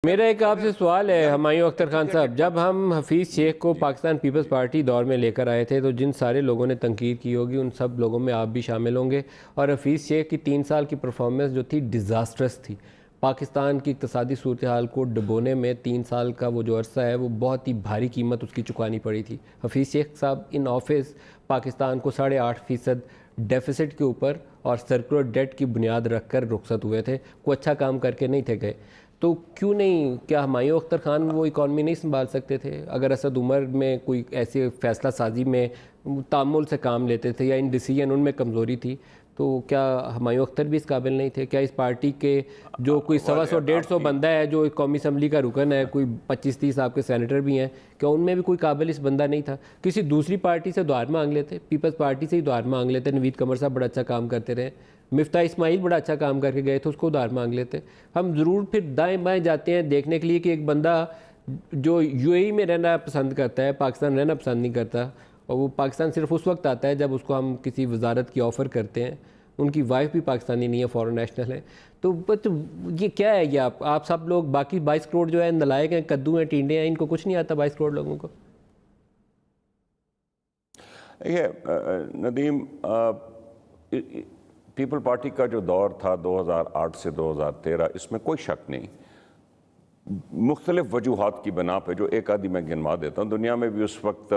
मेरा एक आपसे सवाल है हुमायूं अख्तर खान साहब, जब हम हफीज़ शेख को पाकिस्तान पीपल्स पार्टी दौर में लेकर आए थे तो जिन सारे लोगों ने तनकीद की होगी उन सब लोगों में आप भी शामिल होंगे। और हफीज़ शेख की 3 साल की परफॉर्मेंस जो थी डिज़ास्ट्रस थी। पाकिस्तान की इक़्तिसादी सूरत हाल को डुबोने में 3 साल का वो जो अरसा है वो बहुत ही भारी कीमत उसकी चुकानी पड़ी थी। हफीज़ शेख साहब इन ऑफिस पाकिस्तान को 8.5% डेफिसिट के ऊपर और सर्कुलर डेट की बुनियाद रख कर रुखसत हुए थे। कोई अच्छा काम करके नहीं थे गए, तो क्यों नहीं, क्या हुमायूं अख्तर खान वो इकॉनमी नहीं संभाल सकते थे? अगर असद उमर में कोई ऐसे फैसला साजी में तामुल से काम लेते थे या इन डिसीजन उनमें कमज़ोरी थी, तो क्या हुमायूं अख्तर भी इस काबिल नहीं थे? क्या इस पार्टी के जो कोई 125-150 बंदा है जो कौमी असम्बली का रुकन है, कोई 25-30 आपके सेनेटर भी हैं, क्या उनमें भी कोई काबिल इस बंदा नहीं था? किसी दूसरी पार्टी से दुआर मांग लेते, पीपल्स पार्टी से ही दुआर मांग लेते। नवीद कमर साहब बड़ा अच्छा काम करते रहे, मिफ्ता इस्माइल बड़ा अच्छा काम करके गए थे, उसको उधार मांग लेते। हम ज़रूर फिर दाएं बाएं जाते हैं देखने के लिए कि एक बंदा जो यूएई में रहना पसंद करता है, पाकिस्तान रहना पसंद नहीं करता, और वो पाकिस्तान सिर्फ उस वक्त आता है जब उसको हम किसी वजारत की ऑफ़र करते हैं। उनकी वाइफ भी पाकिस्तानी नहीं है, फॉरेन नेशनल है। तो बट ये क्या है? ये आप सब लोग बाकी 22 करोड़ जो है नलायक हैं, कद्दू हैं, टींडे हैं, इनको कुछ नहीं आता 22 करोड़ लोगों को। ये नदीम, पीपल पार्टी का जो दौर था 2008 से 2013, इसमें कोई शक नहीं, मुख्तलिफ वजूहात की बना पे जो एक आदि मैं गिनवा देता हूँ। दुनिया में भी उस वक्त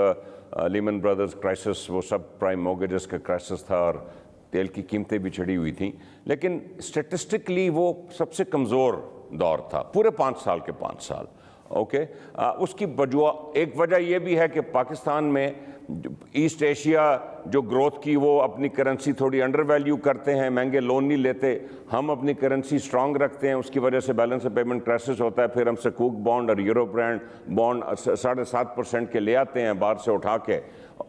लीमन ब्रदर्स क्राइसिस, वो सब प्राइम मॉर्गेजेस का क्राइसिस था और तेल की कीमतें भी चढ़ी हुई थी, लेकिन स्टेटिस्टिकली वो सबसे कमज़ोर दौर था पूरे 5 साल के 5 साल। ओके, उसकी एक वजह यह भी है कि पाकिस्तान में ईस्ट एशिया जो ग्रोथ की, वो अपनी करेंसी थोड़ी अंडर वैल्यू करते हैं, महंगे लोन नहीं लेते। हम अपनी करेंसी स्ट्रांग रखते हैं, उसकी वजह से बैलेंस ऑफ पेमेंट क्राइसिस होता है। फिर हम सकूक बॉन्ड और यूरो ब्रांड बॉन्ड 7.5% के ले आते हैं बाहर से उठा के,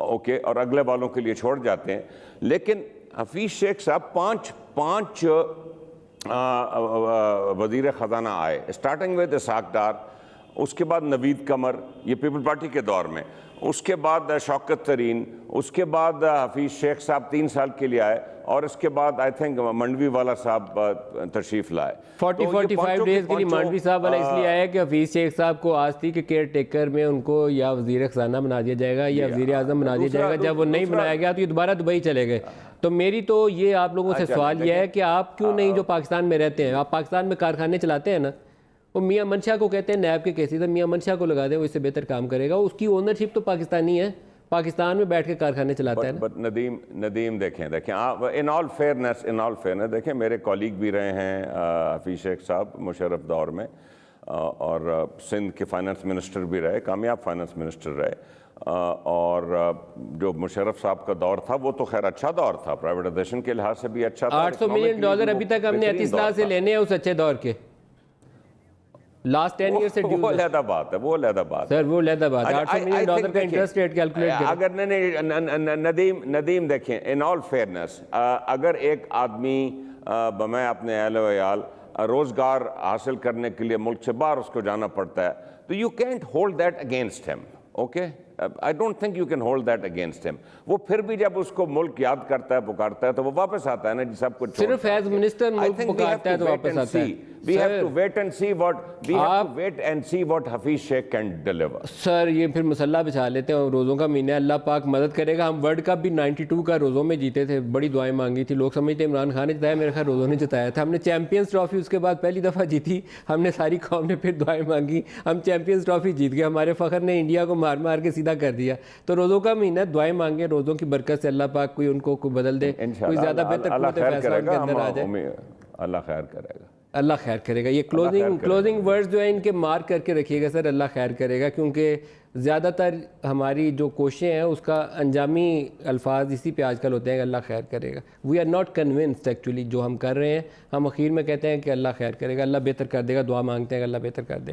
ओके, और अगले वालों के लिए छोड़ जाते हैं। लेकिन हफीज़ शेख साहब पाँच वज़ीर ख़जाना आए, स्टार्टिंग विद इसाक डार, उसके बाद नवीद कमर, ये पीपल पार्टी के दौर में, उसके बाद शौकत तरीन, उसके बाद हफीज़ शेख साहब 3 साल के लिए आए, और इसके बाद आई थिंक मंडवी वाला साहब तशरीफ लाए। 40-45 डेज के लिए मंडवी साहब वाला इसलिए आया कि हफीज़ शेख साहब को आज थी कि केयर टेकर में उनको या वज़ीर ख़जाना बना दिया जाएगा या वज़ीर आज़म बना दिया जाएगा। जब वो नहीं बनाया गया तो ये दोबारा दुबई चले गए। तो मेरी तो ये आप लोगों से सवाल यह है कि आप क्यों नहीं, जो पाकिस्तान में रहते हैं, आप पाकिस्तान में कारखाने चलाते हैं ना, वो मियाँ मंशा को कहते हैं नैब के केसेस है, मियाँ मंशा को लगा दें, वो इससे बेहतर काम करेगा। उसकी ओनरशिप तो पाकिस्तानी है, पाकिस्तान में बैठ के कारखाने चलाता है ना। बट नदीम देखें आप, इन ऑल फेयरनेस देखें, मेरे कॉलीग भी रहे हैं हफीज़ शेख साहब मुशर्रफ दौर में, और सिंध के फाइनेंस मिनिस्टर भी रहे, कामयाब फाइनेंस मिनिस्टर रहे, और जो मुशर्रफ साहब का दौर था वो तो खैर अच्छा दौर था, प्राइवेटाइजेशन के लिहाज से भी अच्छा था। $800 मिलियन अभी तक हमने अतिसलाह से लेने हैं उस अच्छे दौर के, लास्ट 10 ईयर से। वो लहदा बात है, वो लहदा बात सर, वो लहदा बात है। $800 मिलियन का इंटरेस्ट रेट कैलकुलेट करें। अगर नदीम देखें, इन ऑल फेयरनेस, अगर एक आदमी मैं अपने अहल वयाल रोजगार हासिल करने के लिए मुल्क से बाहर उसको जाना पड़ता है, तो you can't hold that against him. Okay, I don't think you can hold that against him. वो फिर भी जब उसको मुल्क याद करता है, पुकारता है, तो वो वापस आता है ना जी, सब कुछ सिर्फ एज मिनिस्टर मुल्क पुकारता है तो वापस आता है। We have to wait and see what Hafeez Sheikh can deliver। Sir, ये फिर मसल्ला बिछा लेते हैं, रोज़ों का महीना, अल्लाह पाक मदद करेगा। हम वर्ल्ड कप भी 92 का रोज़ों में जीते थे, बड़ी दुआएं मांगी थी। लोग समझते इमरान खान ने जिताया, मेरे ख्याल रोज़ों ने जिताया था। हमने चैंपियंस ट्रॉफी उसके बाद पहली दफ़ा जीती, हमने सारी कौम ने फिर दुआएं मांगी, हम चैंपियंस ट्रॉफी जीत गए। हमारे फ़ख्र ने इंडिया को मार मार के सीधा कर दिया। तो रोज़ों का महीना, दुआएं मांगे, रोज़ों की बरकत से अल्लाह पाक कोई उनको बदल दे, कोई ज़्यादा बेहतर फैसला उनके अंदर आ जाए। अल्लाह खैर करेगा, अल्लाह खैर करेगा। ये क्लोजिंग वर्ड्स जो है इनके मार्क करके रखिएगा सर, अल्लाह खैर करेगा, क्योंकि ज़्यादातर हमारी जो कोशिशें हैं उसका अंजामी अल्फाज इसी पे आजकल होते हैं कि अल्लाह खैर करेगा। We are not convinced actually जो हम कर रहे हैं। हम आखिर में कहते हैं कि अल्लाह खैर करेगा, अल्लाह बेहतर कर देगा, दुआ मांगते हैं कि अल्लाह बेहतर कर देगा।